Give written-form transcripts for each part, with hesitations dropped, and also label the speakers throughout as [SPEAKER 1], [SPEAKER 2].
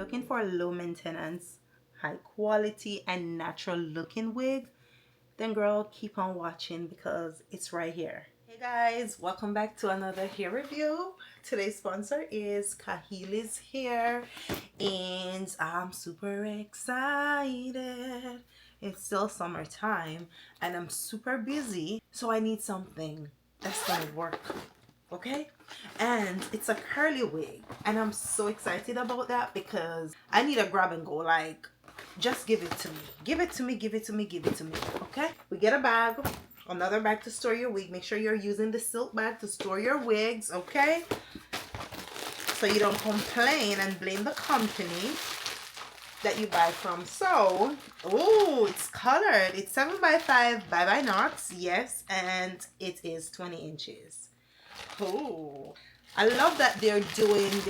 [SPEAKER 1] looking for a low maintenance, high quality and natural looking wig, then girl, keep on watching because it's right here. Hey guys, welcome back to another hair review. Today's sponsor is Klaiyihair and I'm super excited. It's still summertime and I'm super busy, so I need something that's gonna work. Okay, and it's a curly wig and I'm so excited about that because I need a grab and go, like just give it to me, give it to me, give it to me, give it to me. Okay, we get a bag, another bag to store your wig. Make sure you're using the silk bag to store your wigs, okay, so you don't complain and blame the company that you buy from. So oh, it's colored, it's 7x5 Byebyeknots, yes, and it is 20 inches. Oh, I love that they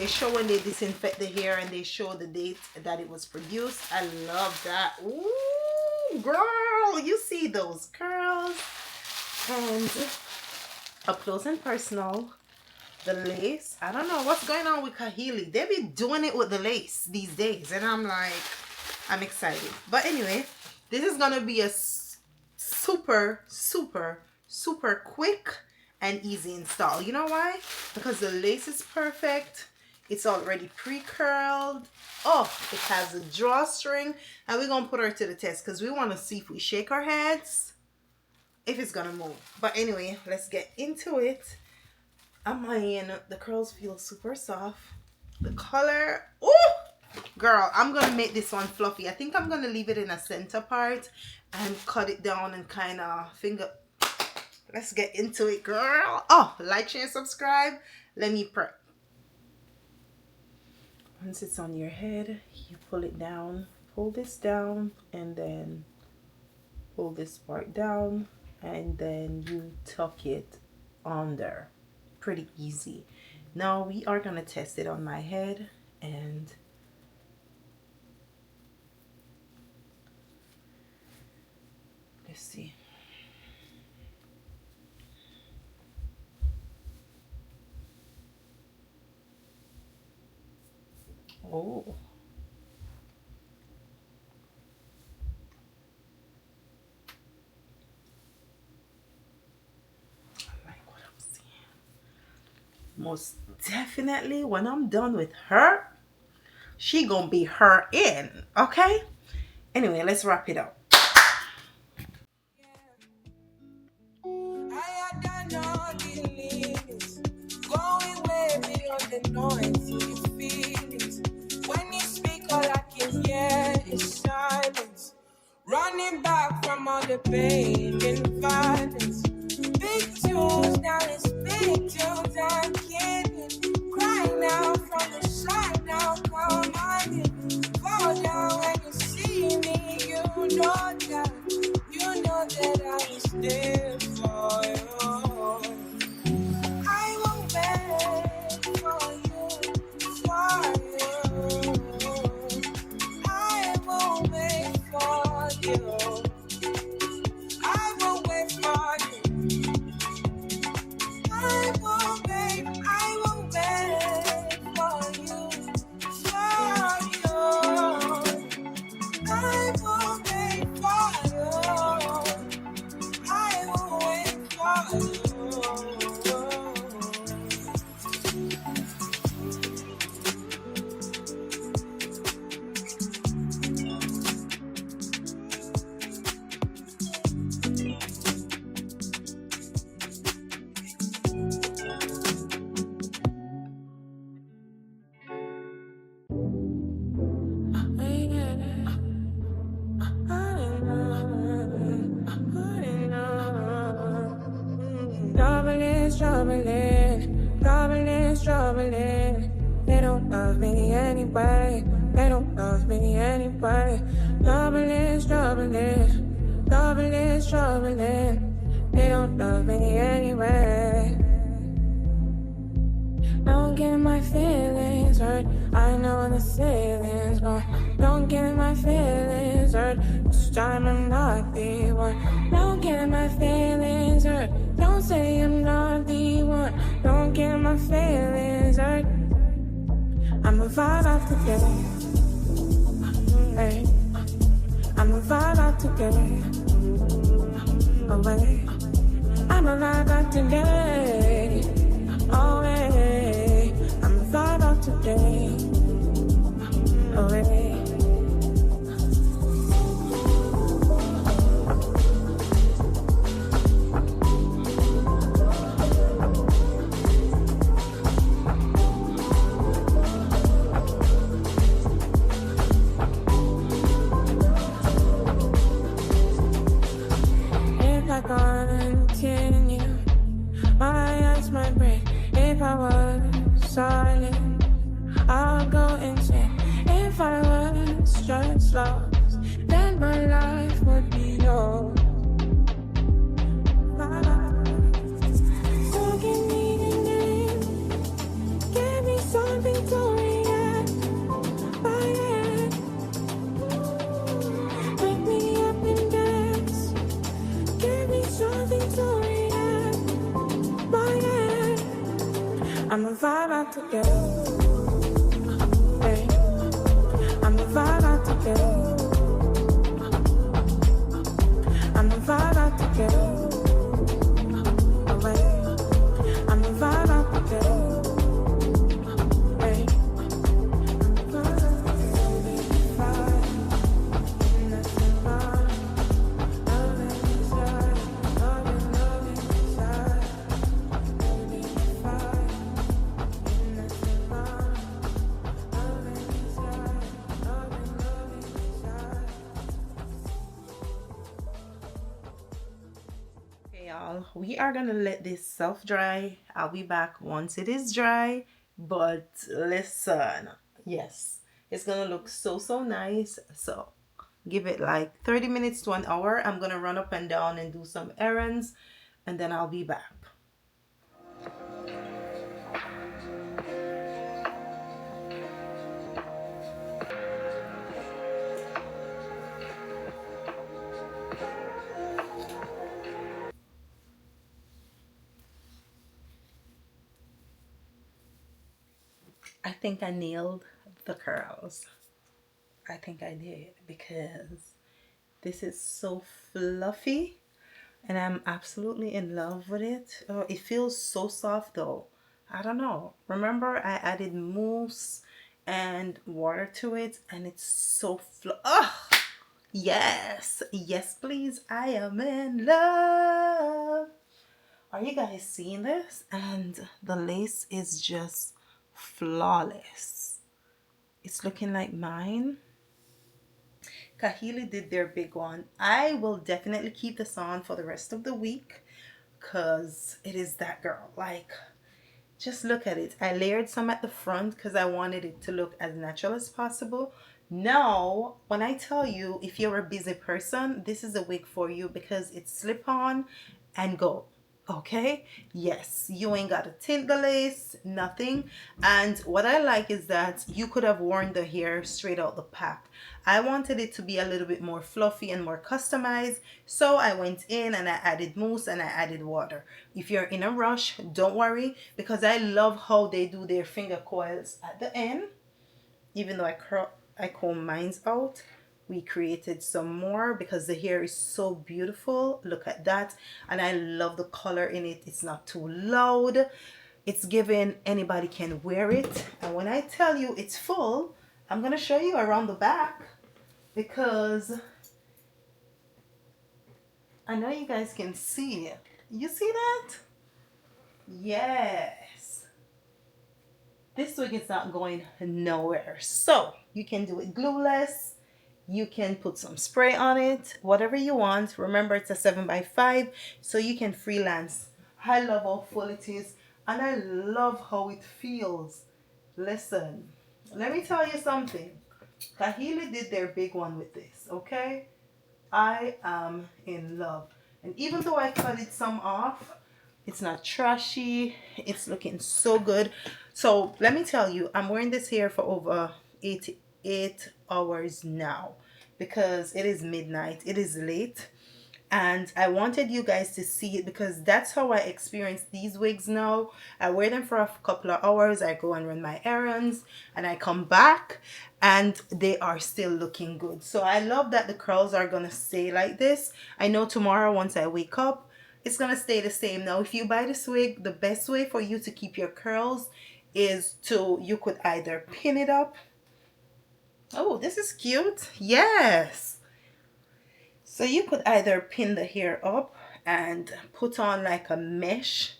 [SPEAKER 1] show when they disinfect the hair and they show the date that it was produced. I love that. Ooh, girl, you see those curls. And up close and personal, the lace. I don't know what's going on with Klaiyihair. They be doing it with the lace these days and I'm like, I'm excited. But anyway, this is gonna be a super quick and easy install. You know why? Because the lace is perfect. It's already pre-curled. Oh, it has a drawstring, and we're gonna put her to the test because we want to see if we shake our heads if it's gonna move. But anyway, let's get into it. The curls feel super soft. The color, oh girl, I'm gonna make this one fluffy. I think I'm gonna leave it in a center part and cut it down and kind of finger. Let's get into it, girl. Oh, like, share, subscribe. Let me prep. Once it's on your head, you pull it down, pull this down, and then pull this part down, and then you tuck it under. Pretty easy. Now we are gonna test it on my head, and let's see. Oh, I like what I'm seeing. Most definitely when I'm done with her, she gonna be her in, okay? Anyway, let's wrap it up.
[SPEAKER 2] Running back from all the pain and violence. Big tunes, now it's big tunes. I'm kidding. Cry now from the side now. Come on, fall down when you see me. You know that I was there for you. I won't beg for you, for you. I won't wait for you. I will wait for you. I will wait for you. For you. I will wait for you. I will wait for you. Troubling. They don't love me anyway. They don't love me anyway. Troubling. They don't love me anyway. Don't get my feelings hurt. I know the ceiling's gone. Don't get my feelings hurt. This time I'm not the one. Don't get my feelings hurt. Don't say I'm not the one. Don't get my feelings hurt. I'm a vibe of the day. Hey, I'ma vibe out today. Away, I'ma vibe out today. Away, I'ma vibe out today. Away. Continue, my eyes might break. If I was silent, I'll go insane. If I was just lost, then my life would be yours. So give me a name, give me something to react by it. Wake me up and dance. Give me something to react by it. I'm a vibe out together. Hey, I'm a vibe out together. I'm a vibe out together. Away, I'm a vibe out together. Hey, I'm a vibe out together. And that's the vibe.
[SPEAKER 1] Okay, y'all, we are gonna let this self dry. I'll be back once it is dry. But listen, yes, it's gonna look so nice. So give it like 30 minutes to an hour. I'm gonna run up and down and do some errands, and then I'll be back. I think I nailed the curls. I think I did, because this is so fluffy and I'm absolutely in love with it. Oh, it feels so soft though. I don't know. Remember, I added mousse and water to it, and it's so oh, yes, yes, please. I am in love. Are you guys seeing this? And the lace is just flawless. It's looking like mine. Kahili did their big one. I will definitely keep this on for the rest of the week because it is that girl. Like, just look at it. I layered some at the front because I wanted it to look as natural as possible. Now, when I tell you, if you're a busy person, this is a wig for you because it's slip on and go. Okay, yes, you ain't got to tint the lace, nothing. And what I like is that you could have worn the hair straight out the pack. I wanted it to be a little bit more fluffy and more customized, so I went in and I added mousse and I added water. If you're in a rush, don't worry, because I love how they do their finger coils at the end. Even though I comb mine's out, we created some more because the hair is so beautiful. Look at that. And I love the color in it. It's not too loud. It's giving anybody can wear it. And when I tell you it's full, I'm going to show you around the back because I know you guys can see. You see that? Yes. This wig is not going nowhere. So you can do it glueless. You can put some spray on it, whatever you want. Remember, it's a 7x5, so you can freelance. I love how full it is, and I love how it feels. Listen, let me tell you something. Kahili did their big one with this, okay? I am in love. And even though I cut it some off, it's not trashy. It's looking so good. So let me tell you, I'm wearing this hair for over 8 hours now because it is midnight. It is late. and I wanted you guys to see it because that's how I experience these wigs now. I wear them for a couple of hours, I go and run my errands, and I come back and they are still looking good. So I love that the curls are gonna stay like this. I know tomorrow once I wake up, it's gonna stay the same. Now if you buy this wig, the best way for you to keep your curls is to, you could either pin it up. Oh, this is cute. Yes. So you could either pin the hair up and put on like a mesh.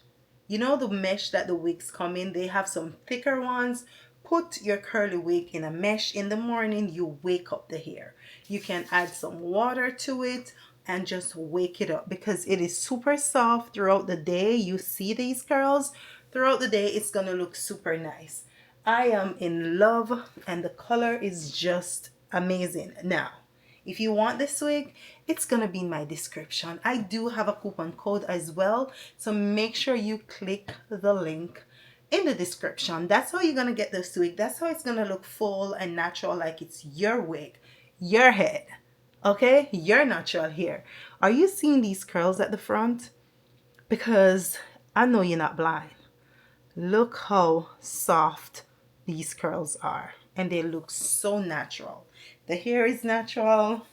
[SPEAKER 1] You know the mesh that the wigs come in? They have some thicker ones. Put your curly wig in a mesh. In the morning, you wake up the hair. You can add some water to it and just wake it up because it is super soft throughout the day. You see these curls? Throughout the day, it's going to look super nice. I am in love and the color is just amazing. Now, if you want this wig, it's gonna be in my description. I do have a coupon code as well, so make sure you click the link in the description. That's how you're gonna get this wig. That's how it's gonna look full and natural, like it's your wig, your head, okay? Your natural hair. Are you seeing these curls at the front? Because I know you're not blind. Look how soft these curls are, and they look so natural. The hair is natural.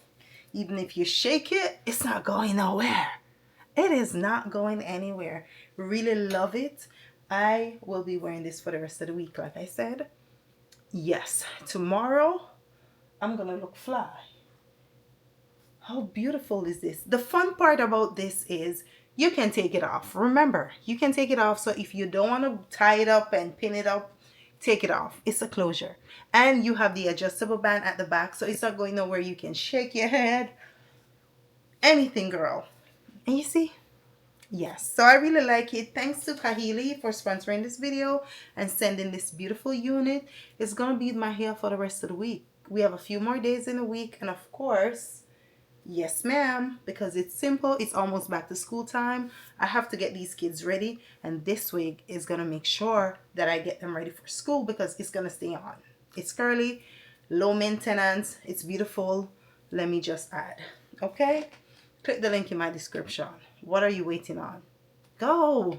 [SPEAKER 1] Even if you shake it, it's not going nowhere. It is not going anywhere. Really love it. I will be wearing this for the rest of the week, like I said. Yes, tomorrow I'm gonna look fly. How beautiful is this? The fun part about this is you can take it off. Remember, you can take it off. So if you don't want to tie it up and pin it up, take it off. It's a closure. And you have the adjustable band at the back, so it's not going nowhere. You can shake your head. Anything, girl. And you see? Yes. So I really like it. Thanks to Kahili for sponsoring this video and sending this beautiful unit. It's going to be my hair for the rest of the week. We have a few more days in a week. And of course, yes ma'am, because it's simple. It's almost back to school time. I have to get these kids ready, and this wig is gonna make sure that I get them ready for school because it's gonna stay on. It's curly, low maintenance, it's beautiful. Let me just add, okay? Click the link in my description. What are you waiting on? Go!